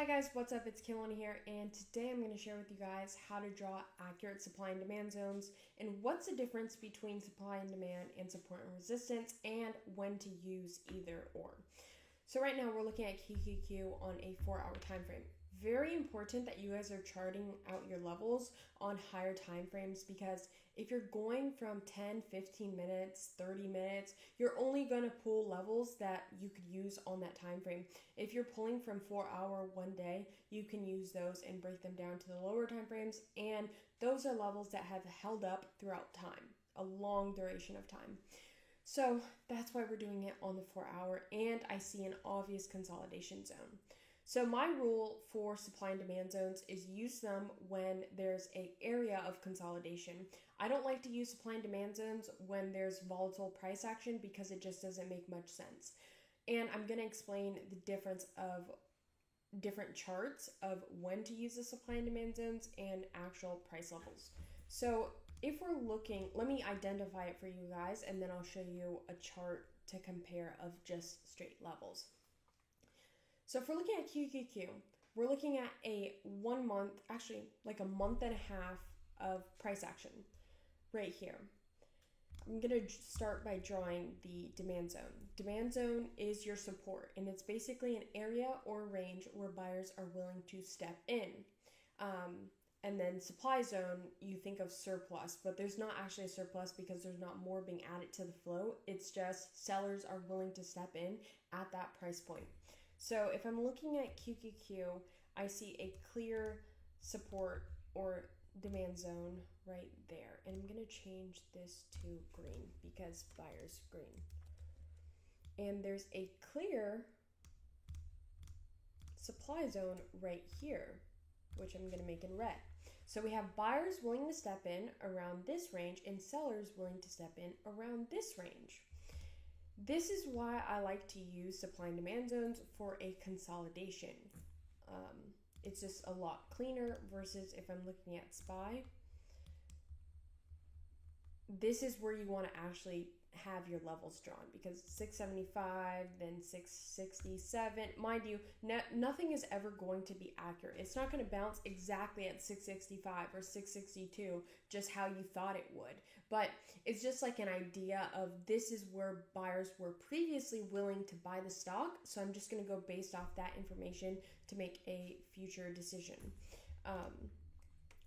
Hi guys, what's up? It's Killen here, and today I'm going to share with you guys how to draw accurate supply and demand zones and what's the difference between supply and demand and support and resistance and when to use either or. So right now we're looking at QQQ on a 4-hour time frame. Very important that you guys are charting out your levels on higher time frames, because if you're going from 10, 15 minutes, 30 minutes, you're only going to pull levels that you could use on that time frame. If you're pulling from 4-hour one day, you can use those and break them down to the lower time frames, and those are levels that have held up throughout time, a long duration of time. So that's why we're doing it on the 4-hour, and I see an obvious consolidation zone. So my rule for supply and demand zones is use them when there's an area of consolidation. I don't like to use supply and demand zones when there's volatile price action because it just doesn't make much sense. And I'm going to explain the difference of different charts of when to use the supply and demand zones and actual price levels. So if we're looking, let me identify it for you guys, and then I'll show you a chart to compare of just straight levels. So if we're looking at QQQ, we're looking at a 1 month, actually like a month and a half of price action right here. I'm going to start by drawing the demand zone. Demand zone is your support, and it's basically an area or range where buyers are willing to step in. And then supply zone, you think of surplus, but there's not actually a surplus because there's not more being added to the flow. It's just sellers are willing to step in at that price point. So if I'm looking at QQQ, I see a clear support or demand zone right there. And I'm going to change this to green because buyer's green. And there's a clear supply zone right here, which I'm going to make in red. So we have buyers willing to step in around this range and sellers willing to step in around this range. This is why I like to use supply and demand zones for a consolidation. It's just a lot cleaner versus if I'm looking at SPY. This is where you want to actually have your levels drawn, because 675, then 667, mind you, nothing is ever going to be accurate. It's not going to bounce exactly at 665 or 662 just how you thought it would, but it's just like an idea of this is where buyers were previously willing to buy the stock, so I'm just going to go based off that information to make a future decision.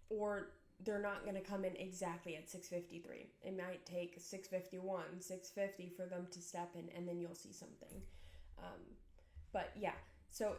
Or they're not going to come in exactly at 653. It might take 651, 650 for them to step in, and then you'll see something. But yeah, so